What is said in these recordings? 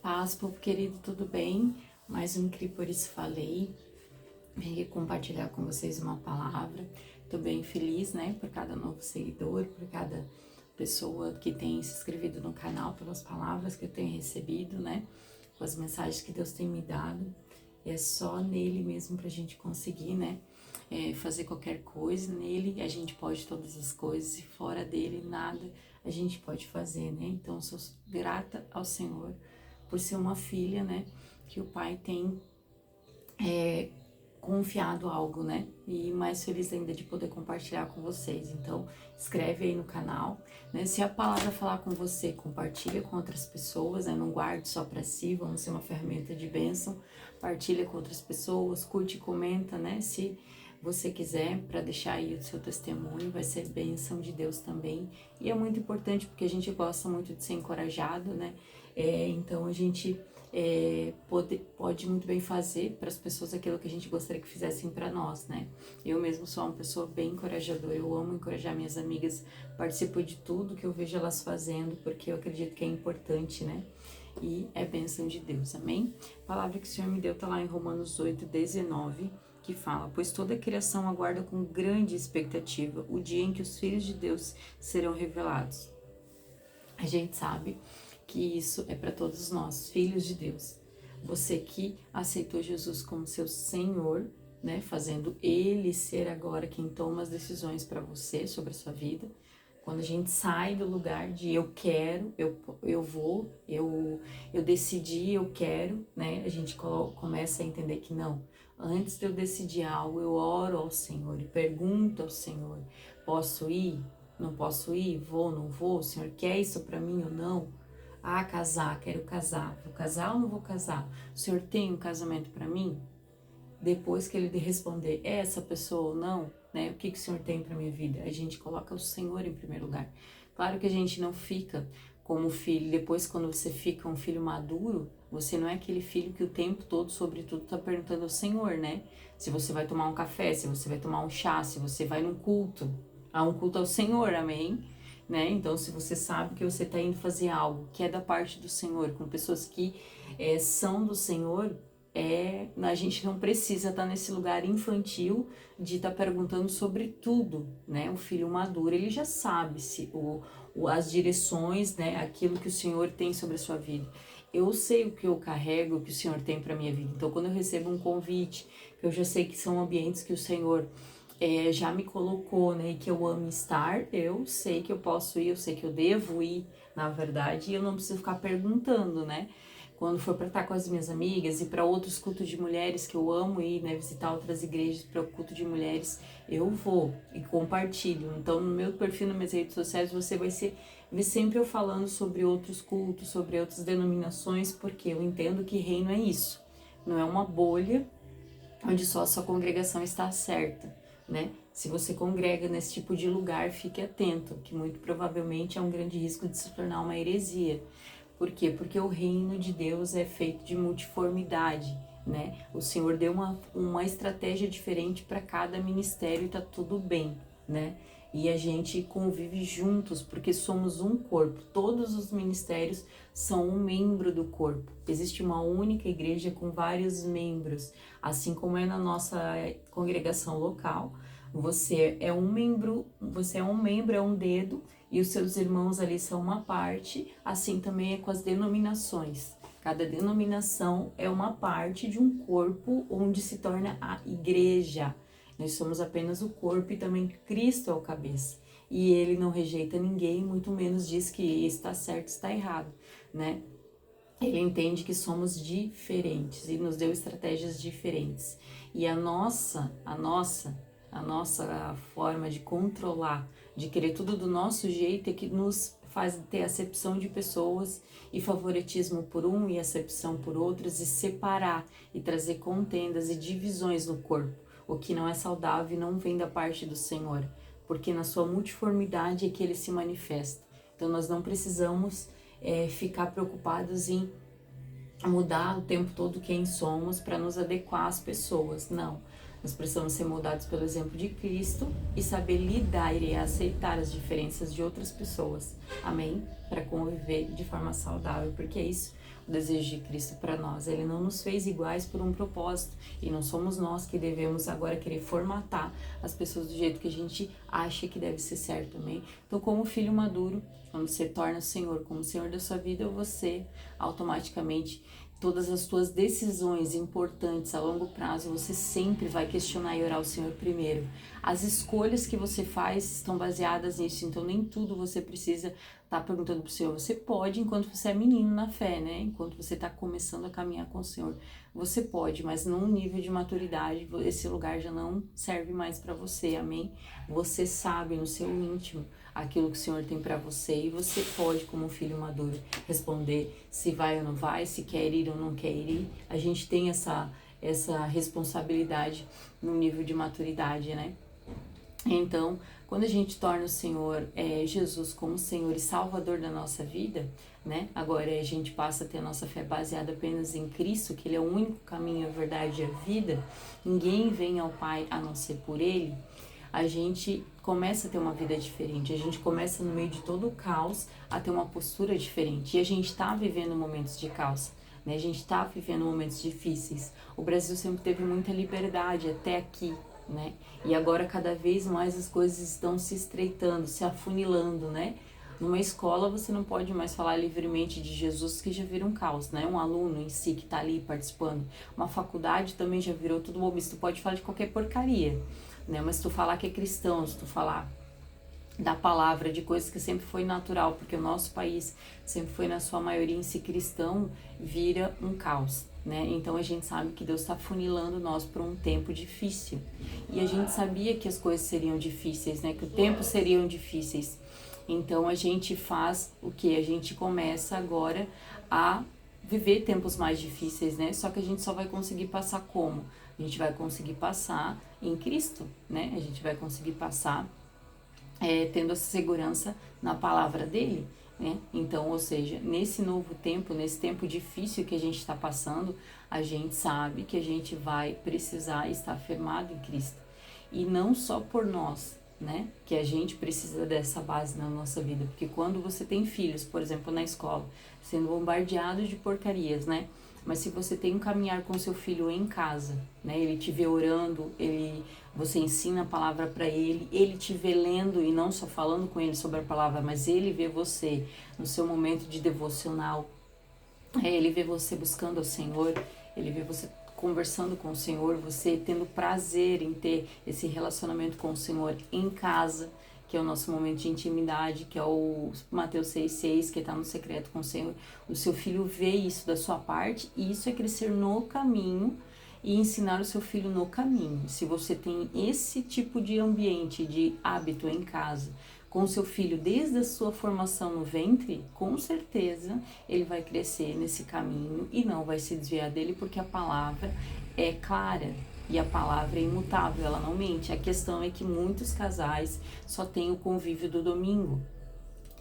Paz, povo querido, tudo bem? Mais um CRI Por Isso Falei. Vim aqui compartilhar com vocês uma palavra. Tô bem feliz, né, por cada novo seguidor, por cada pessoa que tem se inscrevido no canal, pelas palavras que eu tenho recebido, né, com as mensagens que Deus tem me dado. É só nele mesmo pra gente conseguir, né, fazer qualquer coisa. Nele a gente pode todas as coisas e fora dele nada a gente pode fazer, né? Então eu sou grata ao Senhor por ser uma filha, né, que o Pai tem confiado algo, né? E mais feliz ainda de poder compartilhar com vocês. Então, inscreve aí no canal, né? Se a palavra falar com você, compartilha com outras pessoas, né? Não guarde só para si, vamos ser uma ferramenta de bênção. Partilha com outras pessoas, curte e comenta, né? Se você quiser, para deixar aí o seu testemunho, vai ser bênção de Deus também. E é muito importante porque a gente gosta muito de ser encorajado, né? Então a gente pode muito bem fazer para as pessoas aquilo que a gente gostaria que fizessem para nós, né? Eu mesmo sou uma pessoa bem encorajadora, eu amo encorajar minhas amigas, participo de tudo que eu vejo elas fazendo, porque eu acredito que é importante, né? E é bênção de Deus, amém? A palavra que o Senhor me deu está lá em Romanos 8:19, que fala: pois toda a criação aguarda com grande expectativa o dia em que os filhos de Deus serão revelados. A gente sabe que isso é para todos nós, filhos de Deus. Você que aceitou Jesus como seu Senhor, né, fazendo Ele ser agora quem toma as decisões para você sobre a sua vida. Quando a gente sai do lugar de eu quero, eu vou, eu decidi, eu quero, né, a gente começa a entender que não. Antes de eu decidir algo, eu oro ao Senhor e pergunto ao Senhor: posso ir? Não posso ir? Vou, não vou? O Senhor quer isso para mim ou não? Ah, casar, quero casar. Vou casar ou não vou casar? O Senhor tem um casamento para mim? Depois que ele responder essa pessoa ou não, né? O que o Senhor tem para minha vida? A gente coloca o Senhor em primeiro lugar. Claro que a gente não fica como filho. Depois, quando você fica um filho maduro, você não é aquele filho que o tempo todo, sobretudo, tá perguntando ao Senhor, né? Se você vai tomar um café, se você vai tomar um chá, se você vai num culto. Há um culto ao Senhor, amém? Né? Então, se você sabe que você está indo fazer algo que é da parte do Senhor, com pessoas que são do Senhor, a gente não precisa estar nesse lugar infantil de estar perguntando sobre tudo, né? O filho maduro, ele já sabe as direções, né? Aquilo que o Senhor tem sobre a sua vida. Eu sei o que eu carrego, o que o Senhor tem para minha vida. Então, quando eu recebo um convite, eu já sei que são ambientes que o Senhor já me colocou, né, e que eu amo estar, eu sei que eu posso ir, eu sei que eu devo ir, na verdade, e eu não preciso ficar perguntando, né? Quando for para estar com as minhas amigas e para outros cultos de mulheres que eu amo ir, né, visitar outras igrejas para o culto de mulheres, eu vou e compartilho. Então, no meu perfil, nas minhas redes sociais, você vai ver sempre eu falando sobre outros cultos, sobre outras denominações, porque eu entendo que reino é isso. Não é uma bolha onde só a sua congregação está certa, né? Se você congrega nesse tipo de lugar, fique atento, que muito provavelmente é um grande risco de se tornar uma heresia. Por quê? Porque o reino de Deus é feito de multiformidade, né? O Senhor deu uma estratégia diferente para cada ministério e tá tudo bem, né? E a gente convive juntos porque somos um corpo. Todos os ministérios são um membro do corpo. Existe uma única igreja com vários membros, assim como é na nossa congregação local. Você é um membro, é um dedo, e os seus irmãos ali são uma parte. Assim também é com as denominações. Cada denominação é uma parte de um corpo onde se torna a igreja. Nós somos apenas o corpo e também Cristo é o cabeça. E ele não rejeita ninguém, muito menos diz que está certo, está errado, né? Ele entende que somos diferentes e nos deu estratégias diferentes. E a nossa forma de controlar, de querer tudo do nosso jeito é que nos faz ter acepção de pessoas e favoritismo por um e acepção por outros, e separar e trazer contendas e divisões no corpo. O que não é saudável e não vem da parte do Senhor, porque na sua multiformidade é que ele se manifesta. Então nós não precisamos ficar preocupados em mudar o tempo todo quem somos para nos adequar às pessoas, não. Nós precisamos ser moldados pelo exemplo de Cristo e saber lidar e aceitar as diferenças de outras pessoas. Amém? Para conviver de forma saudável, porque é isso o desejo de Cristo para nós. Ele não nos fez iguais por um propósito e não somos nós que devemos agora querer formatar as pessoas do jeito que a gente acha que deve ser certo, amém? Então, como filho maduro, quando você torna o Senhor como Senhor da sua vida, você automaticamente, todas as suas decisões importantes a longo prazo, você sempre vai questionar e orar o Senhor primeiro. As escolhas que você faz estão baseadas nisso, então nem tudo você precisa estar perguntando para o Senhor. Você pode, enquanto você é menino na fé, né? Enquanto você está começando a caminhar com o Senhor, você pode, mas num nível de maturidade, esse lugar já não serve mais para você, amém? Você sabe no seu íntimo aquilo que o Senhor tem para você e você pode, como um filho maduro, responder se vai ou não vai, se quer ir ou não quer ir. A gente tem essa responsabilidade no nível de maturidade, né? Então, quando a gente torna o Senhor Jesus como Senhor e Salvador da nossa vida, né? Agora a gente passa a ter a nossa fé baseada apenas em Cristo, que Ele é o único caminho, a verdade e a vida. Ninguém vem ao Pai a não ser por Ele. A gente começa a ter uma vida diferente, a gente começa no meio de todo o caos a ter uma postura diferente. E a gente está vivendo momentos de caos, né? A gente está vivendo momentos difíceis. O Brasil sempre teve muita liberdade até aqui, né? E agora cada vez mais as coisas estão se estreitando, se afunilando, né? Numa escola você não pode mais falar livremente de Jesus, que já vira um caos, né? Um aluno em si que está ali participando. Uma faculdade também já virou tudo bobice. Tu pode falar de qualquer porcaria, né? Mas se tu falar que é cristão, se tu falar da palavra, de coisas que sempre foi natural, porque o nosso país sempre foi na sua maioria em si cristão, vira um caos, né? Então a gente sabe que Deus está funilando nós para um tempo difícil. E a gente sabia que as coisas seriam difíceis, né? Que o tempo seriam difíceis. Então a gente faz o que? A gente começa agora a viver tempos mais difíceis, né? Só que a gente só vai conseguir passar como? A gente vai conseguir passar em Cristo, né? A gente vai conseguir passar tendo essa segurança na palavra dele, né? Então, ou seja, nesse novo tempo, nesse tempo difícil que a gente está passando, a gente sabe que a gente vai precisar estar firmado em Cristo. E não só por nós, né? Que a gente precisa dessa base na nossa vida. Porque quando você tem filhos, por exemplo, na escola, sendo bombardeados de porcarias, né? Mas se você tem um caminhar com seu filho em casa, né? Ele te vê orando, você ensina a palavra para ele, ele te vê lendo e não só falando com ele sobre a palavra, mas ele vê você no seu momento de devocional, ele vê você buscando ao Senhor, ele vê você conversando com o Senhor, você tendo prazer em ter esse relacionamento com o Senhor em casa, que é o nosso momento de intimidade, que é o Mateus 6,6, que está no secreto com o Senhor. O seu filho vê isso da sua parte, e isso é crescer no caminho e ensinar o seu filho no caminho. Se você tem esse tipo de ambiente, de hábito em casa, com o seu filho desde a sua formação no ventre, com certeza ele vai crescer nesse caminho e não vai se desviar dele, porque a palavra é clara. E a palavra é imutável, ela não mente. A questão é que muitos casais só têm o convívio do domingo.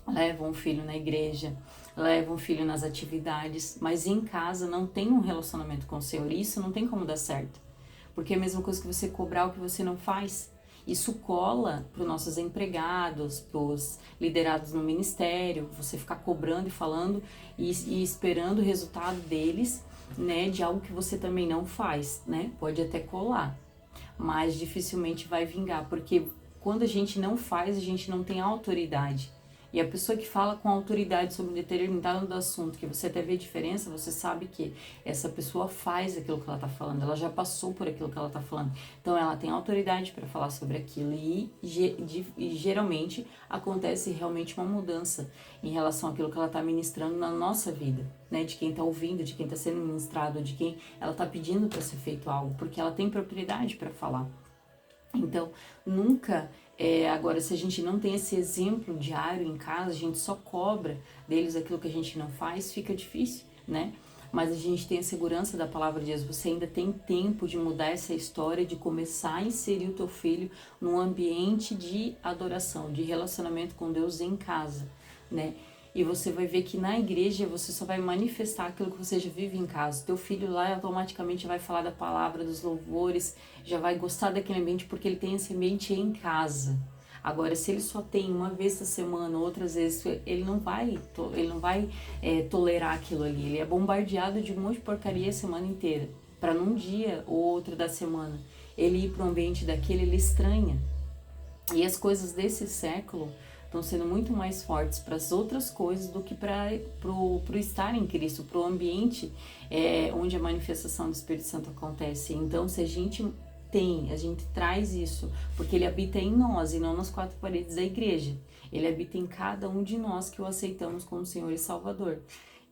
Levam o filho na igreja, levam o filho nas atividades, mas em casa não tem um relacionamento com o Senhor. Isso não tem como dar certo. Porque é a mesma coisa que você cobrar o que você não faz. Isso cola para os nossos empregados, para os liderados no ministério, você ficar cobrando e falando e esperando o resultado deles, né, de algo que você também não faz, né? Pode até colar, mas dificilmente vai vingar, porque quando a gente não faz, a gente não tem autoridade. E a pessoa que fala com autoridade sobre um determinado assunto, que você até vê diferença, você sabe que essa pessoa faz aquilo que ela está falando, ela já passou por aquilo que ela está falando. Então ela tem autoridade para falar sobre aquilo e geralmente acontece realmente uma mudança em relação àquilo que ela está ministrando na nossa vida, né? De quem está ouvindo, de quem está sendo ministrado, de quem ela está pedindo para ser feito algo, porque ela tem propriedade para falar. Então, nunca, agora, se a gente não tem esse exemplo diário em casa, a gente só cobra deles aquilo que a gente não faz, fica difícil, né? Mas a gente tem a segurança da palavra de Deus, você ainda tem tempo de mudar essa história, de começar a inserir o teu filho num ambiente de adoração, de relacionamento com Deus em casa, né? E você vai ver que na igreja você só vai manifestar aquilo que você já vive em casa. Teu filho lá automaticamente vai falar da palavra, dos louvores, já vai gostar daquele ambiente porque ele tem esse ambiente em casa. Agora, se ele só tem uma vez na semana, outras vezes, ele não vai tolerar aquilo ali. Ele é bombardeado de um monte de porcaria a semana inteira. Para num dia ou outro da semana ele ir para o ambiente daquele, ele estranha. E as coisas desse século estão sendo muito mais fortes para as outras coisas do que para o estar em Cristo, para o ambiente onde a manifestação do Espírito Santo acontece. Então, se a gente traz isso, porque ele habita em nós e não nas quatro paredes da igreja. Ele habita em cada um de nós que o aceitamos como Senhor e Salvador.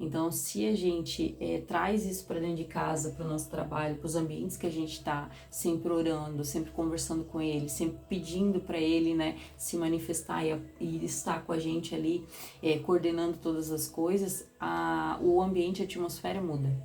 Então, se a gente traz isso para dentro de casa, para o nosso trabalho, para os ambientes que a gente está, sempre orando, sempre conversando com Ele, sempre pedindo para Ele, né, se manifestar e estar com a gente ali, coordenando todas as coisas, o ambiente, a atmosfera muda.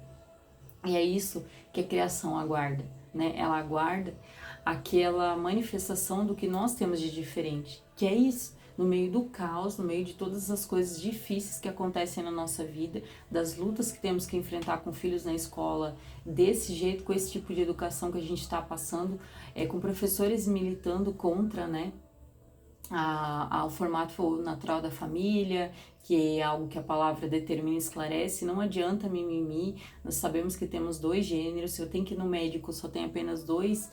E é isso que a criação aguarda, né? Ela aguarda aquela manifestação do que nós temos de diferente, que é isso. No meio do caos, no meio de todas as coisas difíceis que acontecem na nossa vida, das lutas que temos que enfrentar com filhos na escola, desse jeito, com esse tipo de educação que a gente está passando, com professores militando contra, né, ao formato natural da família, que é algo que a palavra determina e esclarece. Não adianta mimimi, nós sabemos que temos 2 gêneros, se eu tenho que ir no médico só tem apenas 2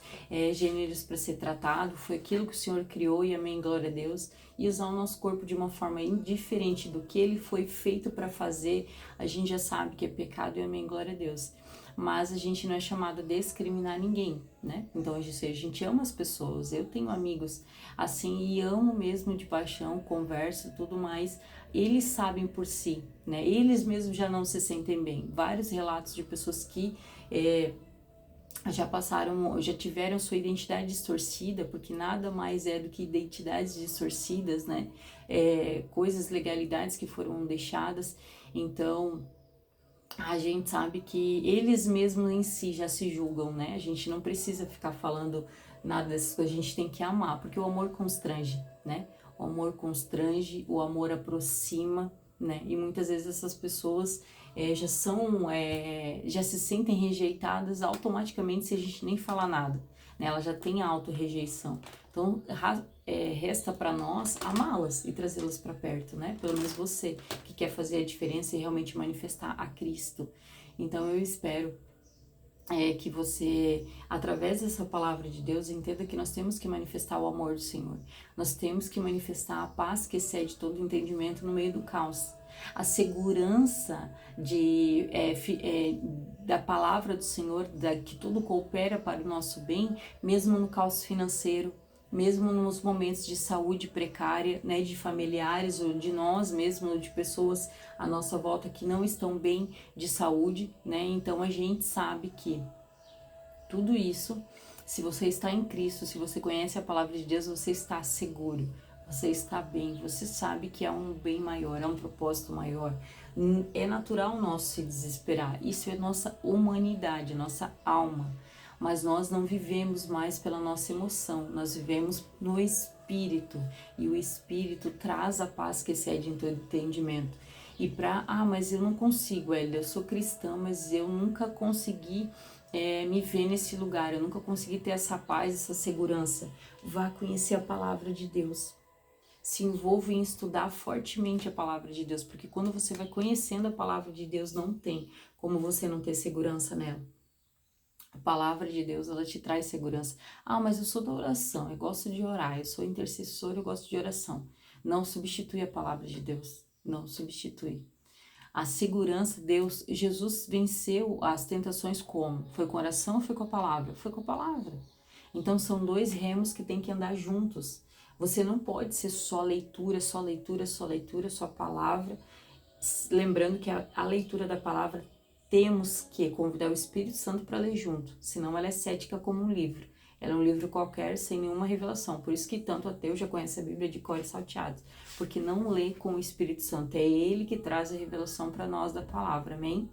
gêneros para ser tratado, foi aquilo que o Senhor criou e amém, glória a Deus, e usar o nosso corpo de uma forma indiferente do que ele foi feito para fazer, a gente já sabe que é pecado e amém, glória a Deus. Mas a gente não é chamado a discriminar ninguém, né? Então a gente ama as pessoas, eu tenho amigos assim e amo mesmo de paixão, converso, tudo mais. Eles sabem por si, né? Eles mesmos já não se sentem bem. Vários relatos de pessoas que já tiveram sua identidade distorcida, porque nada mais é do que identidades distorcidas, né? Coisas, legalidades que foram deixadas. Então a gente sabe que eles mesmos em si já se julgam, né? A gente não precisa ficar falando nada dessas coisas, a gente tem que amar, porque o amor constrange, né? O amor constrange, o amor aproxima, né? E muitas vezes essas pessoas já se sentem rejeitadas automaticamente se a gente nem falar nada, né? Ela já tem a auto-rejeição. Então, resta para nós amá-las e trazê-las para perto, né? Pelo menos você que quer fazer a diferença e realmente manifestar a Cristo. Então, eu espero que você, através dessa palavra de Deus, entenda que nós temos que manifestar o amor do Senhor. Nós temos que manifestar a paz que excede todo entendimento no meio do caos. A segurança da palavra do Senhor, que tudo coopera para o nosso bem, mesmo no caos financeiro, mesmo nos momentos de saúde precária, né, de familiares ou de nós mesmos, de pessoas à nossa volta que não estão bem de saúde, né? Então a gente sabe que tudo isso, se você está em Cristo, se você conhece a palavra de Deus, você está seguro, você está bem, você sabe que há um bem maior, há um propósito maior. É natural nosso se desesperar, isso é nossa humanidade, nossa alma. Mas nós não vivemos mais pela nossa emoção, nós vivemos no Espírito, e o Espírito traz a paz que excede em todo entendimento. E mas eu não consigo, eu sou cristã, mas eu nunca consegui me ver nesse lugar, eu nunca consegui ter essa paz, essa segurança. Vá conhecer a palavra de Deus. Se envolva em estudar fortemente a palavra de Deus, porque quando você vai conhecendo a palavra de Deus, não tem como você não ter segurança nela. A palavra de Deus, ela te traz segurança. Mas eu sou da oração, eu gosto de orar, eu sou intercessor, eu gosto de oração. Não substitui a palavra de Deus, não substitui. A segurança, Jesus venceu as tentações como? Foi com oração ou foi com a palavra? Foi com a palavra. Então são 2 remos que tem que andar juntos. Você não pode ser só leitura, só leitura, só leitura, só palavra. Lembrando que a leitura da palavra temos que convidar o Espírito Santo para ler junto, senão ela é cética como um livro. Ela é um livro qualquer, sem nenhuma revelação. Por isso que tanto ateu já conhece a Bíblia de cor e salteado, porque não lê com o Espírito Santo. É ele que traz a revelação para nós da palavra, amém?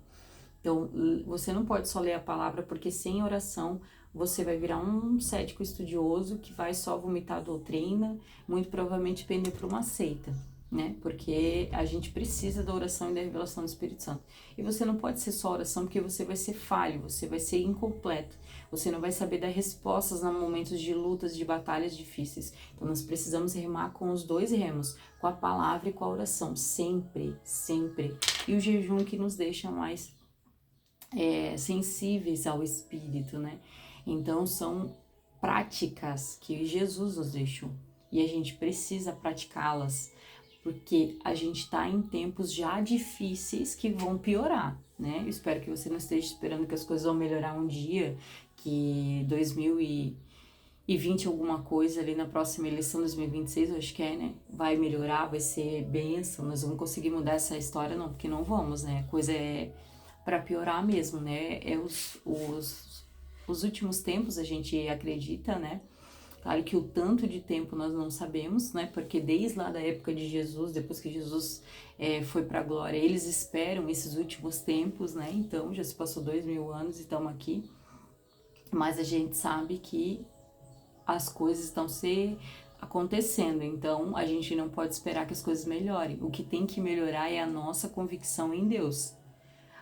Então, você não pode só ler a palavra, porque sem oração você vai virar um cético estudioso que vai só vomitar a doutrina, muito provavelmente pender para uma seita, né? Porque a gente precisa da oração e da revelação do Espírito Santo. E você não pode ser só oração, porque você vai ser falho, você vai ser incompleto. Você não vai saber dar respostas em momentos de lutas, de batalhas difíceis. Então nós precisamos remar com os dois remos, com a palavra e com a oração, sempre, sempre. E o jejum que nos deixa mais sensíveis ao Espírito, né? Então são práticas que Jesus nos deixou e a gente precisa praticá-las, porque a gente está em tempos já difíceis que vão piorar, né? Eu espero que você não esteja esperando que as coisas vão melhorar um dia, que 2020 alguma coisa ali na próxima eleição, 2026, eu acho que é, né? Vai melhorar, vai ser bênção, nós vamos conseguir mudar essa história, não, porque não vamos, né? A coisa é para piorar mesmo, né? Os últimos tempos a gente acredita, né? Claro que o tanto de tempo nós não sabemos, né? Porque desde lá da época de Jesus, depois que Jesus foi para a glória, eles esperam esses últimos tempos, né? Então já se passou 2000 anos e estamos aqui. Mas a gente sabe que as coisas estão se acontecendo, então a gente não pode esperar que as coisas melhorem. O que tem que melhorar é a nossa convicção em Deus.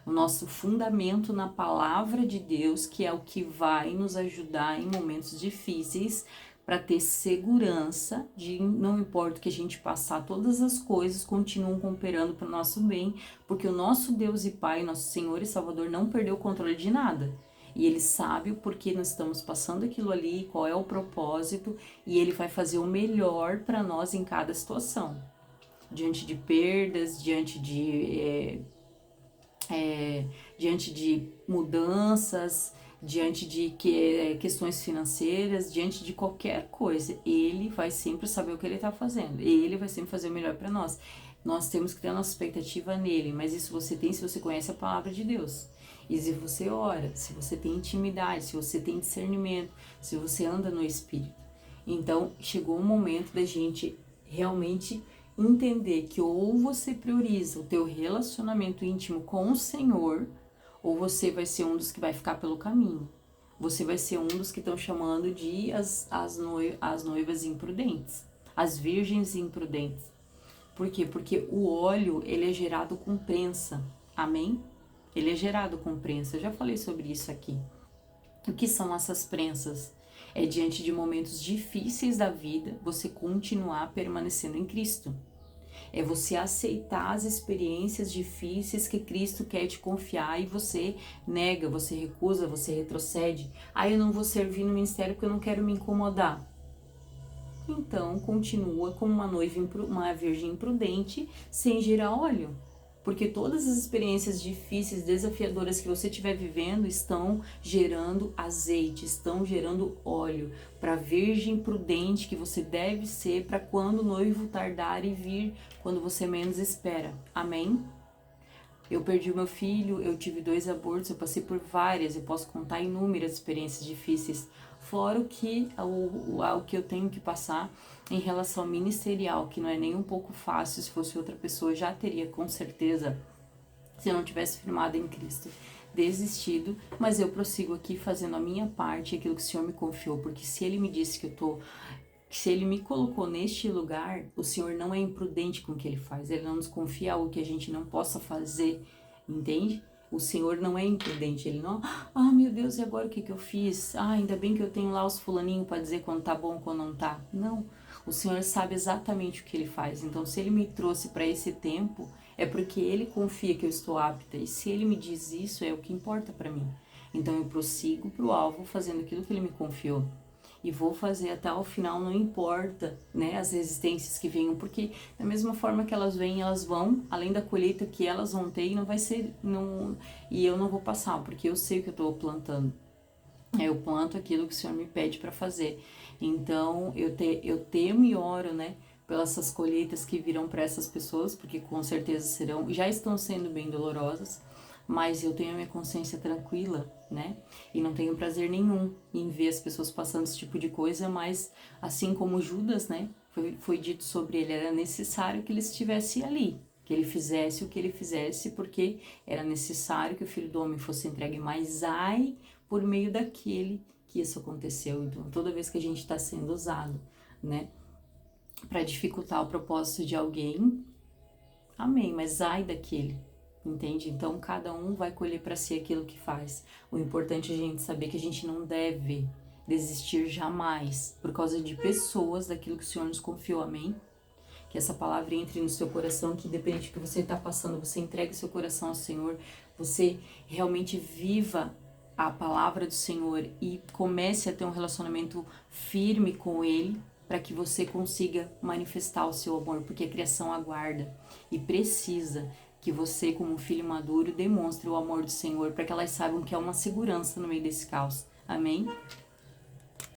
O nosso fundamento na palavra de Deus, que é o que vai nos ajudar em momentos difíceis para ter segurança de não importa o que a gente passar, todas as coisas continuam cooperando para o nosso bem, porque o nosso Deus e Pai, nosso Senhor e Salvador não perdeu o controle de nada. E Ele sabe o porquê nós estamos passando aquilo ali, qual é o propósito, e Ele vai fazer o melhor para nós em cada situação. Diante de perdas, diante de mudanças, diante de questões financeiras, diante de qualquer coisa, ele vai sempre saber o que ele está fazendo, ele vai sempre fazer o melhor para nós. Nós temos que ter a nossa expectativa nele, mas isso você tem se você conhece a palavra de Deus. E se você ora, se você tem intimidade, se você tem discernimento, se você anda no Espírito. Então, chegou o momento da gente realmente entender que ou você prioriza o teu relacionamento íntimo com o Senhor, ou você vai ser um dos que vai ficar pelo caminho. Você vai ser um dos que estão chamando de as noivas imprudentes, as virgens imprudentes. Por quê? Porque o óleo, ele é gerado com prensa, amém? Ele é gerado com prensa, eu já falei sobre isso aqui. O que são essas prensas? É diante de momentos difíceis da vida, você continuar permanecendo em Cristo. É você aceitar as experiências difíceis que Cristo quer te confiar e você nega, você recusa, você retrocede. Eu não vou servir no ministério porque eu não quero me incomodar. Então, continua como uma virgem imprudente, sem gerar óleo. Porque todas as experiências difíceis, desafiadoras que você estiver vivendo estão gerando azeite, estão gerando óleo para a virgem prudente que você deve ser para quando o noivo tardar e vir, quando você menos espera. Amém? Eu perdi o meu filho, eu tive 2 abortos, eu passei por várias, eu posso contar inúmeras experiências difíceis, fora o que eu tenho que passar em relação ao ministerial, que não é nem um pouco fácil. Se fosse outra pessoa, já teria com certeza, se eu não tivesse firmado em Cristo, desistido, mas eu prossigo aqui fazendo a minha parte, aquilo que o Senhor me confiou, porque se Ele me disse se Ele me colocou neste lugar, o Senhor não é imprudente com o que Ele faz, Ele não nos confia algo que a gente não possa fazer, entende? O Senhor não é imprudente, Ele não, meu Deus, e agora o que eu fiz? Ainda bem que eu tenho lá os fulaninhos para dizer quando tá bom, quando não tá. Não, o Senhor sabe exatamente o que Ele faz, então se Ele me trouxe para esse tempo, é porque Ele confia que eu estou apta, e se Ele me diz isso, é o que importa para mim. Então eu prossigo para o alvo fazendo aquilo que Ele me confiou. E vou fazer até o final, não importa, né, as resistências que venham, porque da mesma forma que elas vêm, elas vão, além da colheita que elas vão ter, e não vai ser, e eu não vou passar, porque eu sei o que eu estou plantando. Eu planto aquilo que o Senhor me pede para fazer. Então, eu temo e oro, né, pelas essas colheitas que virão para essas pessoas, porque com certeza serão, já estão sendo bem dolorosas, mas eu tenho a minha consciência tranquila, né? E não tenho prazer nenhum em ver as pessoas passando esse tipo de coisa, mas assim como Judas, né? Foi dito sobre ele, era necessário que ele estivesse ali, que ele fizesse o que ele fizesse, porque era necessário que o Filho do Homem fosse entregue, mas ai, por meio daquele que isso aconteceu. Então, toda vez que a gente está sendo usado, né? para dificultar o propósito de alguém, amém, mas ai daquele, entende? Então cada um vai colher para si aquilo que faz. O importante é a gente saber que a gente não deve desistir jamais por causa de pessoas, daquilo que o Senhor nos confiou, amém? Que essa palavra entre no seu coração, que independente do que você está passando, você entregue seu coração ao Senhor, você realmente viva a palavra do Senhor e comece a ter um relacionamento firme com Ele, para que você consiga manifestar o seu amor, porque a criação aguarda e precisa que você, como filho maduro, demonstre o amor do Senhor, para que elas saibam que há uma segurança no meio desse caos. Amém?